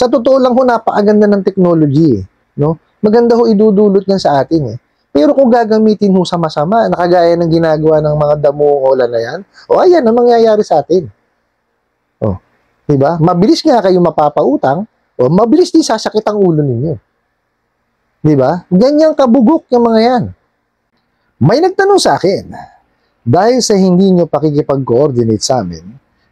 Sa totoo lang ho, napakaganda ng technology, no? Maganda ho idudulot yan sa atin, eh. Pero kung gagamitin ho sa masama, nakagaya ng ginagawa ng mga damuola na yan, o ayan ang mangyayari sa atin. Oh, 'di ba? Mabilis nga kayo mapapautang, o mabilis din sasakit ang ulo ninyo. 'Di ba? Ganyang kabugok yung mga yan. May nagtanong sa akin, dahil sa hindi nyo pakikipag-coordinate sa amin,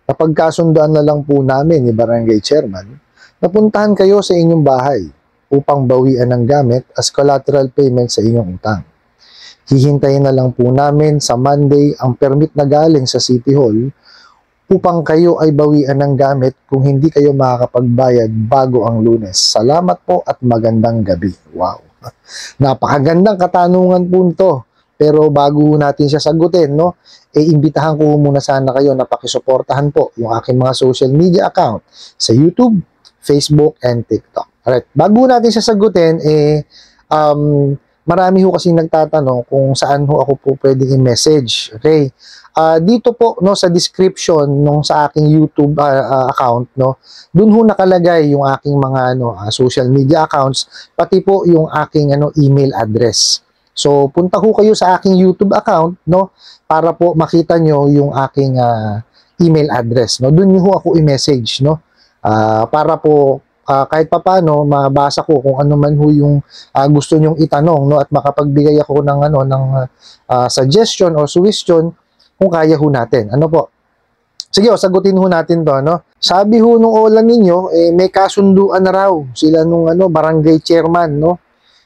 kapag kasunduan na lang po namin ni Barangay Chairman, napuntahan kayo sa inyong bahay upang bawian ng gamit as collateral payment sa inyong utang. Hihintayin na lang po namin sa Monday ang permit na galing sa City Hall upang kayo ay bawian ng gamit kung hindi kayo makakapagbayad bago ang Lunes. Salamat po at magandang gabi. Wow. Napakagandang katanungan po nito. Pero bago natin siya sagutin, no, imbitahan ko muna sana kayo na pakisuportahan po yung aking mga social media account sa YouTube, Facebook, and TikTok. Alright, bago natin siya sagutin, marami ho kasi nagtatanong kung saan ho ako po pwedeng i-message. Okay? Dito po, no, sa description nung sa aking YouTube account, no, dun ho nakalagay yung aking mga social media accounts, pati po yung aking email address. So, punta ho kayo sa aking YouTube account, no, para po makita nyo yung aking email address, no. Doon nyo ho ako i-message, no, para po kahit papaano mabasa ko kung ano man ho yung gusto nyong itanong, no, at makapagbigay ako ng suggestion or suggestion kung kaya ho natin. Ano po? Sige, sagutin ho natin to, no. Sabi ho nung OLA ninyo, may kasunduan na raw sila nung barangay chairman, no,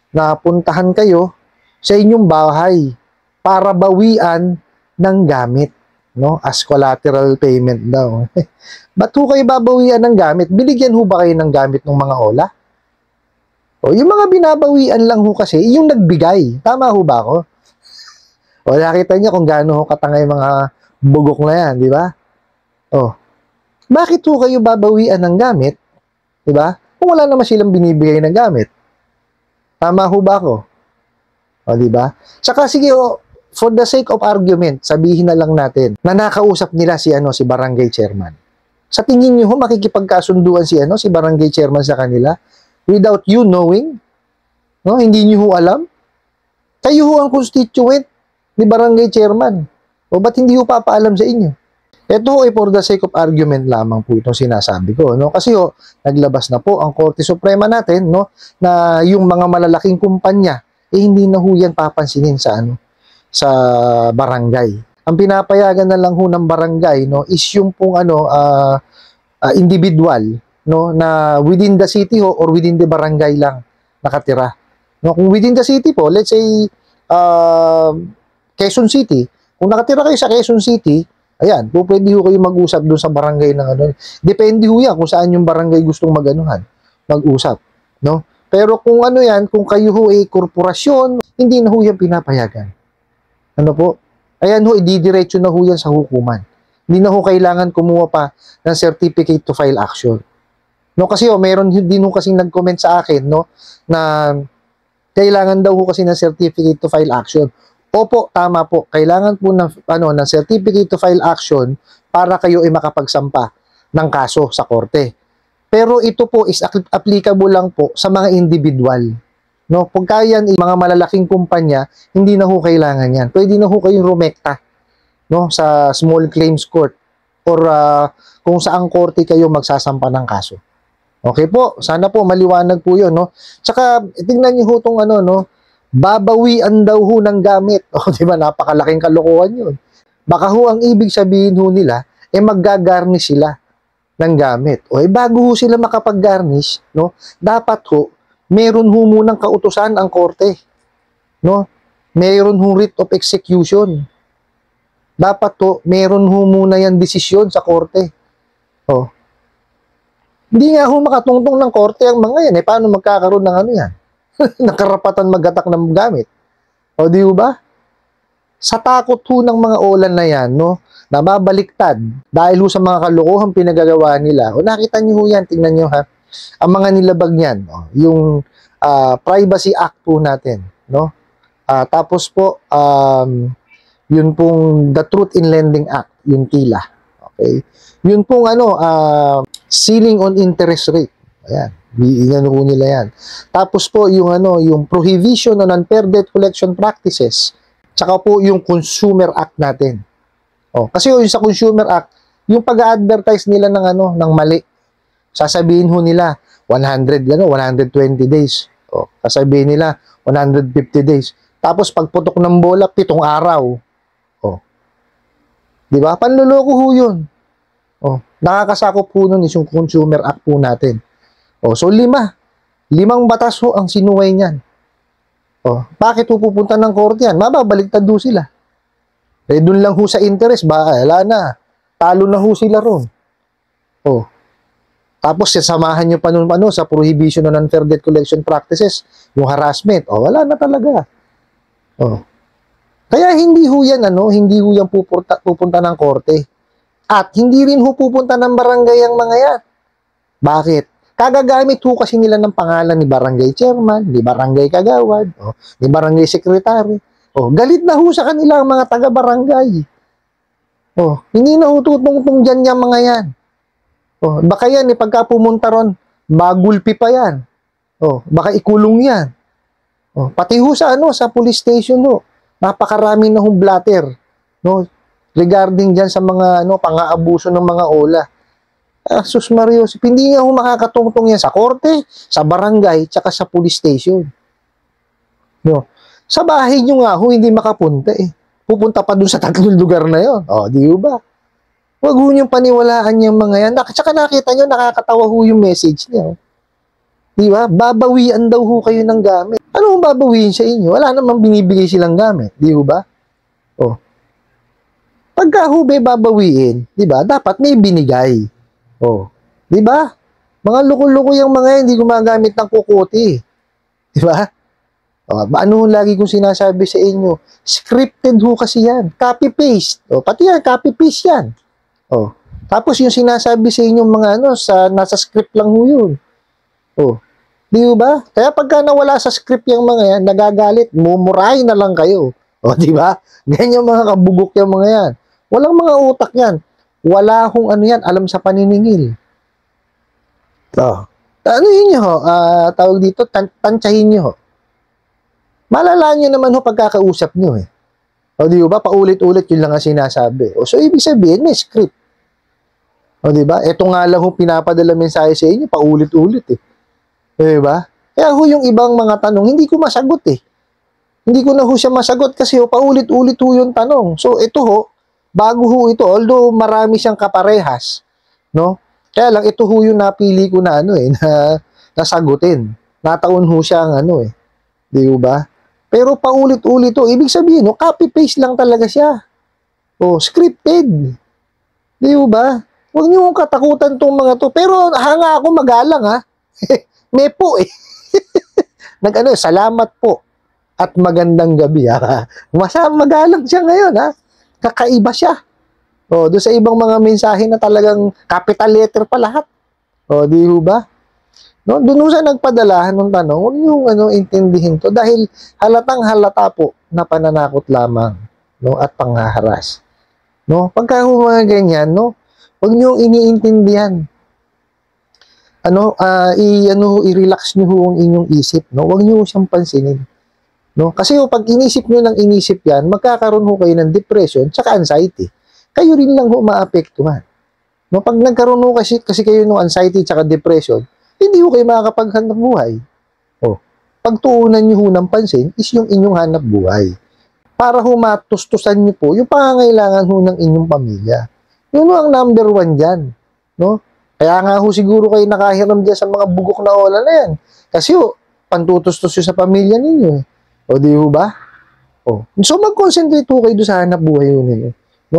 na puntahan kayo sa inyong bahay para bawian ng gamit, no, as collateral payment daw. Ba't ho kayo babawian ng gamit? Binigyan ho ba kayo ng gamit ng mga OLA? O, yung mga binabawian lang ho kasi, yung nagbigay. Tama ho ba ako? O, nakita niyo kung gaano ho katangay mga bugok na yan, di ba? O, bakit ho kayo babawian ng gamit? Di ba? Kung wala naman silang binibigay ng gamit. Tama ho ba ako? O, di ba? Saka sige, for the sake of argument, sabihin na lang natin na nakausap nila si barangay chairman. Sa tingin niyo ho makikipagkasunduan si barangay chairman sa kanila without you knowing? No, hindi niyo ho alam? Kayo ho ang constituent ni barangay chairman. O ba't hindi ho papaalam sa inyo? Ito ho ay for the sake of argument lamang po itong sinasabi ko, no? Kasi ho, naglabas na po ang Korte Suprema natin, no, na yung mga malalaking kumpanya hindi na ho yan papansinin sa sa barangay. Ang pinapayagan na lang ho ng barangay, no, is yung pong individual, no, na within the city ho or within the barangay lang nakatira. No, kung within the city po, let's say Quezon City, kung nakatira kayo sa Quezon City, ayan, pwede ho kayo mag-usap doon sa barangay ng depende ho yan kung saan yung barangay gustong mag-usap, no? Pero kung kung kayo ho ay korporasyon, hindi na ho yan pinapayagan. Ano po? Ayan ho, ididiretso na ho yan sa hukuman. Hindi na ho kailangan kumuha pa ng certificate to file action. No, kasi meron din ho kasing nag-comment sa akin, no, na kailangan daw ho kasi ng certificate to file action. Opo, tama po. Kailangan po ng certificate to file action para kayo ay makapagsampa ng kaso sa korte. Pero ito po is applicable lang po sa mga individual. No, pagka yan mga malalaking kumpanya, hindi na ho kailangan yan. Pwede na ho kayong rumekta, no, sa small claims court or kung saang korte kayo magsasampa ng kaso. Okay po, sana po maliwanag po 'yon, no. Tsaka tingnan niyo ho tong babawian daw ho ng gamit. O, di ba, napakalaking kalokohan 'yun. Baka ho ang ibig sabihin ho nila maggagarnish sila ng gamit. O bago ho sila makapag-garnish, no, dapat ho meron ho munang kautusan ang korte, no? Meron ho writ of execution. Dapat ho meron ho muna yan desisyon sa korte. O, hindi nga ho makatungtong ng korte ang mga yan. Paano magkakaroon ng yan? Ng karapatan mag-attack ng gamit. O, di ba? Sa takot ho ng mga OLA na yan, no, nababaliktad dahil ho sa mga kalokohang pinagagawa nila. O, nakita niyo ho yan, tingnan niyo ha. Ang mga nilabag niyan, yung Privacy Act po natin, no? Tapos po, yun pong The Truth in Lending Act, yung TILA. Okay? Yun pong ceiling on interest rate. Ayan, inano ho nila yan. Tapos po yung yung Prohibition on Unfair Debt Collection Practices, tsaka po yung Consumer Act natin. Kasi yung sa Consumer Act, yung pag-advertise nila ng mali, sasabihin ho nila 120 days. Sasabihin nila 150 days. Tapos pagputok ng bola, 7 araw. 'Di ba? Panloloko ho 'yun. Nakakasakop po nun is yung Consumer Act po natin. So 5 batas ho ang sinuway niyan. Bakit ho pupunta ng korte yan? Mababaligtad ho sila. Doon lang ho sa interest, wala na. Talo na ho sila ron. Tapos samahan nyo pa nun sa Prohibition on Unfair Debt Collection Practices, yung harassment, wala na talaga. Kaya hindi ho yan pupunta ng korte. At hindi rin ho pupunta ng barangay ang mga yan. Bakit? Kagagamit ho kasi nila ng pangalan ni barangay chairman, ni barangay kagawad, ni barangay secretary. Galit na ho sa kanila ang mga taga-barangay. Hindi na ho tutungtong dyan yung mga yan. Baka yan, pagka pumunta ron, magulpi pa yan. Baka ikulong yan. Pati ho sa police station ho, napakarami na hong blatter, regarding dyan sa mga, pang-aabuso ng mga ola. Sus Mario, hindi nga ho makakatungtong yan sa korte, sa barangay, tsaka sa police station. Sa bahay nyo nga ho, hindi makapunta Pupunta pa dun sa 3 lugar na yon. Di ba? Huwag ho niyong paniwalaan yung mga yan. Tsaka nakita nyo, nakakatawa ho yung message niya. Di ba? Babawian daw ho kayo ng gamit. Ano ang babawiin sa inyo? Wala namang binibigay silang gamit. Di ba? Pagka ho babawiin, di ba? Dapat may binigay. Di ba? Mga loko-loko yung mga yan, hindi gumagamit ng kukuti. Di ba? Ano lagi kong sinasabi sa inyo? Scripted ho kasi yan. Copy-paste. Pati yan, copy-paste yan. Tapos yung sinasabi sa inyo mga nasa script lang ho yun. Di ba? Kaya pagka nawala sa script yung mga yan, nagagalit, mumurahin na lang kayo. Di ba? Ganyan mga kabugok yung mga yan. Walang mga utak yan. Wala hong yan, alam sa paniningil. Ano yun nyo ho? Tawag dito, tansyahin nyo ho. Malala nyo naman ho pagkakausap nyo di ba? Paulit-ulit yun lang ang sinasabi. So, ibig sabihin, may script. Di ba? Ito nga lang ho pinapadala mensahe sa inyo, paulit-ulit Di ba? Kaya ho yung ibang mga tanong, hindi ko masagot Hindi ko na ho siya masagot kasi paulit-ulit ho yung tanong. So, ito ho, bago ho ito, although marami siyang kaparehas, Kaya lang, ito ho yung napili ko na na nasagutin. Nataon ho siyang di ba? Pero paulit-ulit ibig sabihin, copy-paste lang talaga siya. Scripted. Di ba? Huwag niyo katakutan tong mga to. Pero hanga ako magalang May po salamat po at magandang gabi magalang siya ngayon Kakaiba siya. Doon sa ibang mga mensahe na talagang capital letter pa lahat. Di ba? Doon sa nagpadala ng tanong, huwag niyong intindihin to dahil halatang halata po na pananakot lamang at panghaharas. Pagka mga ganyan, huwag niyong iniintindihan. I-relax niyo ang inyong isip, Huwag niyo siyang pansinin. Kasi pag inisip niyo ng inisip yan, magkakaroon ho kayo ng depression tsaka anxiety. Kayo rin lang ho maapektuhan. Pag nagkaroon ho kasi kayo ng anxiety tsaka depression, hindi ho kayo makakapaghanap buhay. Pagtuunan niyo ho ng pansin is yung inyong hanap buhay. Para ho matustusan niyo po yung pangangailangan ho ng inyong pamilya. Yun ho ang number 1 dyan. Kaya nga ho siguro kayo nakahiram dyan sa mga bugok na ola na yan. Kasi pantutustos yun sa pamilya ninyo. Di ho ba? So mag-concentrate ho kayo doon sa hanap buhay ho ninyo.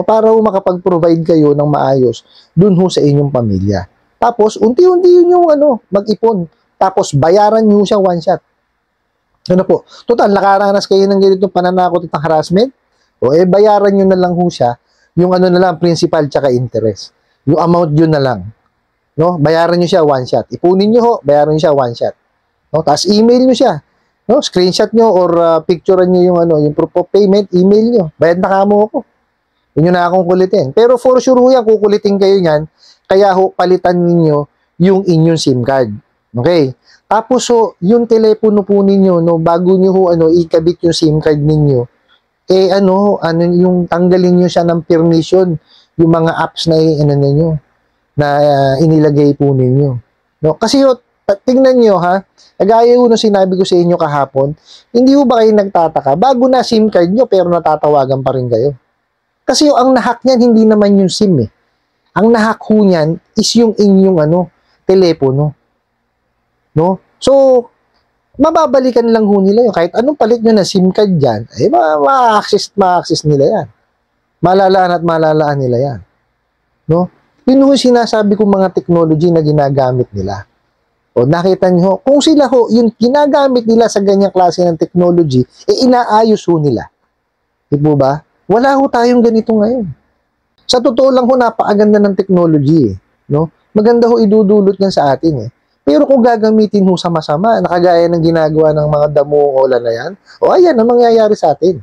Para ho makapag-provide kayo ng maayos doon ho sa inyong pamilya. Tapos, unti-unti yun yung mag-ipon. Tapos, bayaran nyo siya one shot. Po? Total, nakaranas kayo ng ganitong pananakot at harassment? Bayaran nyo na lang ho siya. Yung na lang, principal tsaka interest. Yung amount yun na lang. Bayaran nyo siya one shot. Ipunin nyo ho, bayaran nyo siya one shot. Tapos, email nyo siya. Screenshot nyo or picturean nyo yung proof of payment, email nyo. Bayad na kamo ako. Yun na akong kulitin. Pero for sure ho yan, kukulitin kayo yan. Kaya ho, palitan ninyo yung inyong SIM card. Okay? Tapos yung telepono po ninyo, no, bago niyo ho ikabit yung SIM card ninyo, yung tanggalin niyo siya ng permission, yung mga apps na ninyo, na inilagay po ninyo. No? Kasi tingnan niyo ha, kagaya ho nung sinabi ko sa inyo kahapon, hindi ho ba kayo nagtataka, bago na SIM card niyo pero natatawagan pa rin kayo? Kasi ang nahack niyan, hindi naman yung SIM eh. Ang nahack ho niyan is yung inyong telepono. No? So, mababalikan lang ho nila yun. Kahit anong palit nyo na SIM card dyan, ma-access nila yan. Malalaan at malalaan nila yan. No? Yun ho sinasabi kong mga technology na ginagamit nila. O nakita nyo, kung sila ho, yung ginagamit nila sa ganyang klase ng technology, inaayos ho nila. Di po ba? Wala ho tayong ganito ngayon. Sa totoo lang ho, napakaganda ng technology eh. No? Maganda ho idudulot yan sa atin eh. Pero kung gagamitin ho sa masama, nakagaya ng ginagawa ng mga damuola na yan, ayan ang mangyayari sa atin.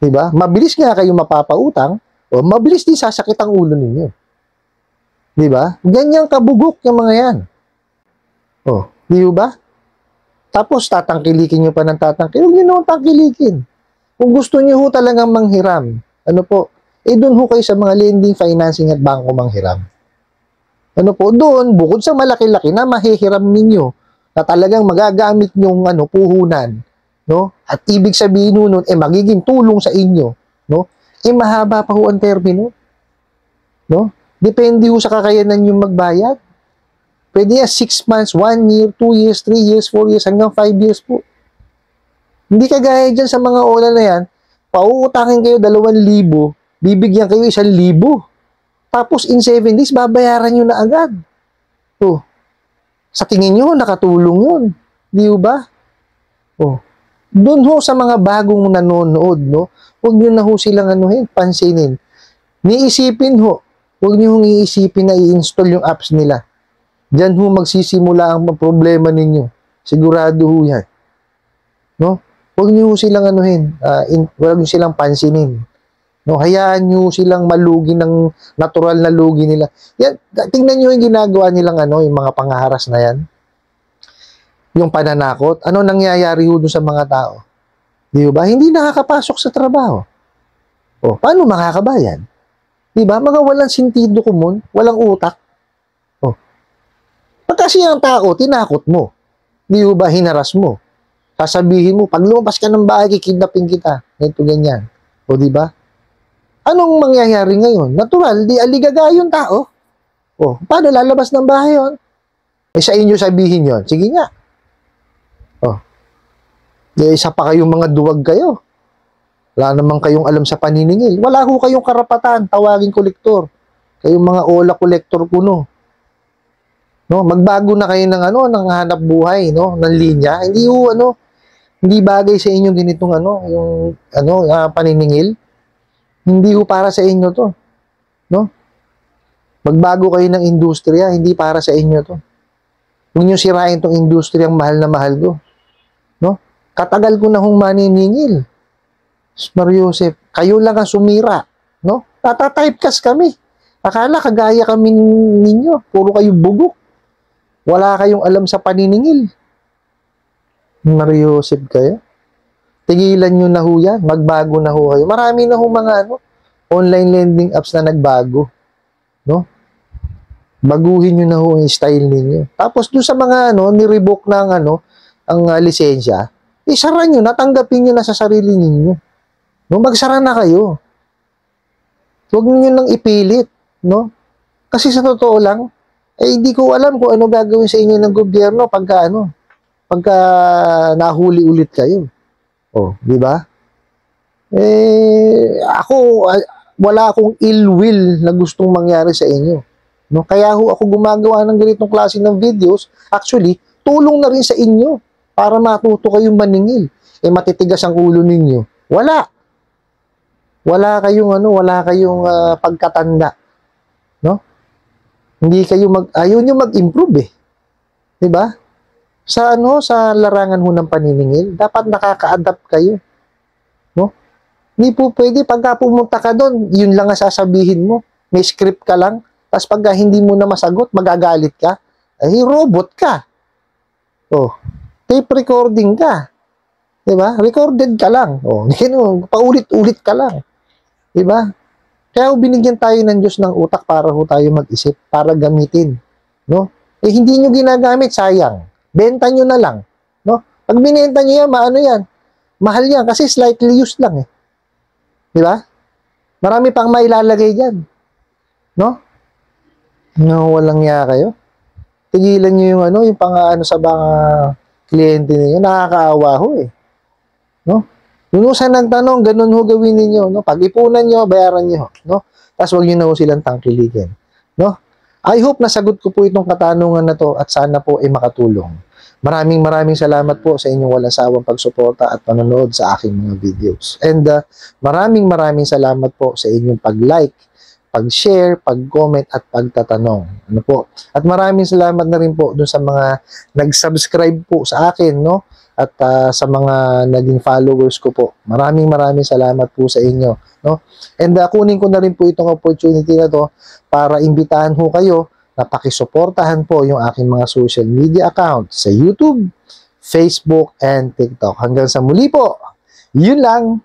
Diba? Mabilis nga kayo mapapautang, mabilis din sasakit ang ulo ninyo. Diba? Ganyang kabugok yung mga yan. Di ba? Tapos tatangkilikin nyo pa ng tatangkilikin. Huwag nyo naman tangkilikin. Kung gusto nyo ho talagang manghiram, doon ho kayo sa mga lending, financing at bangko manghiram. Doon, bukod sa malaki-laki na mahihiram ninyo, na talagang magagamit nyong puhunan, no? At ibig sabihin nun, magiging tulong sa inyo, no? Mahaba pa ho ang termino, no? Depende ho sa kakayanan nyong magbayad. Pwede yan 6 months, 1 year, 2 years, 3 years, 4 years, hanggang 5 years po. Hindi kagaya dyan sa mga ola na yan, pauutangin kayo 2,000, bibigyan kayo 1,000. Tapos in 7 days, babayaran nyo na agad. Sa tingin nyo, nakatulong yun. Di ba? Doon ho sa mga bagong nanonood, no? Huwag nyo na ho silang pansinin. Niisipin ho, huwag nyo hong iisipin na i-install yung apps nila. Diyan ho magsisimula ang problema ninyo. Sigurado ho yan. No? Huwag nyo ho silang huwag nyo silang pansinin. No, hayaan nyo silang malugi ng natural na lugi nila. Yan, tingnan nyo yung ginagawa nilang yung mga pangaharas na yan. Yung pananakot. Ano nangyayari ho doon sa mga tao? Di ba? Hindi nakakapasok sa trabaho. Paano makakabayan? Di ba? Mga walang sentido kumun, walang utak. Pagkasi ang tao, tinakot mo. Di ba? Hinaras mo. Sasabihin mo, pag lumabas ka ng bahay, kikidnapin kita. Ito, ganyan. Di ba? Anong mangyayari ngayon? Natural, di aligaga yung tao. Paano lalabas ng bahay yun? Sa inyo sabihin yon. Sige nga. Isa pa kayong mga duwag kayo. Wala naman kayong alam sa paniningil. Wala ho kayong karapatan, tawagin kolektor. Kayong mga ola kolektor kuno. No, magbago na kayo ng ng hanap buhay, no, ng linya. Hindi ho hindi bagay sa inyo ganitong yung paniningil. Hindi ho para sa inyo to. No? Magbago kayo ng industriya, hindi para sa inyo to. Huwag nyo sirain tong industriyang mahal na mahal ko. No? Katagal ko na hong maniningil. Mario Joseph, kayo lang ang sumira. No? Tatatypecast kami. Akala kagaya kami ninyo. Puro kayo bugok. Wala kayong alam sa paniningil. Mario Joseph kayo. Tigilan nyo na ho yan. Magbago na ho kayo. Marami na ho mga online lending apps na nagbago. No? Baguhin nyo na ho yung style ninyo. Tapos doon sa mga ni-revoke ng ang lisensya, isara nyo, natanggapin nyo na sa sarili ninyo. No? Magsara na kayo. Huwag nyo nang ipilit. No? Kasi sa totoo lang, hindi ko alam kung ano gagawin sa inyo ng gobyerno pagka nahuli ulit kayo. Di ba? Ako, wala akong ill will na gustong mangyari sa inyo. No? Kaya ako gumagawa ng ganitong klase ng videos. Actually, tulong na rin sa inyo para matuto kayong maningil. Matitigas ang ulo ninyo. Wala. Wala kayong pagkatanda. No? Hindi kayo ayaw nyo mag-improve eh. Di ba? Sa larangan ho ng paniningil, dapat nakaka-adapt kayo. No? Hindi po pwede, pagka pumunta ka doon, yun lang ang sasabihin mo. May script ka lang, tapos pagka hindi mo na masagot, magagalit ka. Ay, robot ka. Oh, tape recording ka. 'Di ba? Recorded ka lang. Oh, paulit-ulit ka lang. 'Di ba? Kaya binigyan tayo ng Diyos ng utak para ho tayo mag-isip, para gamitin, no? Eh hindi nyo ginagamit, sayang. Benta nyo na lang, no? Pag binenta nyo yan, maano yan? Mahal yan kasi slightly used lang eh. 'Di ba? Marami pang mailalagay diyan, no? No, walang ya kayo. Tigilan nyo yung yung pang-ano sa mga kliyente niyo, nakakaawa ho eh. No? Lunusan ng tanong, ganun ho gawin ninyo, no? Pag-ipunan nyo, bayaran nyo, no? Tapos wag nyo na ho silang tangkilikin, no? I hope nasagot ko po itong katanungan na to at sana po ay makatulong. Maraming salamat po sa inyong walang sawang pagsuporta at panonood sa aking mga videos. And maraming salamat po sa inyong pag-like, pag-share, pag-comment at pagtatanong. Ano po? At maraming salamat na rin po dun sa mga nag-subscribe po sa akin, no? At sa mga naging followers ko po. Maraming salamat po sa inyo, no? And kunin ko na rin po itong opportunity na to para imbitahan ho kayo na pakisuportahan po yung aking mga social media account sa YouTube, Facebook, and TikTok. Hanggang sa muli po. Yun lang.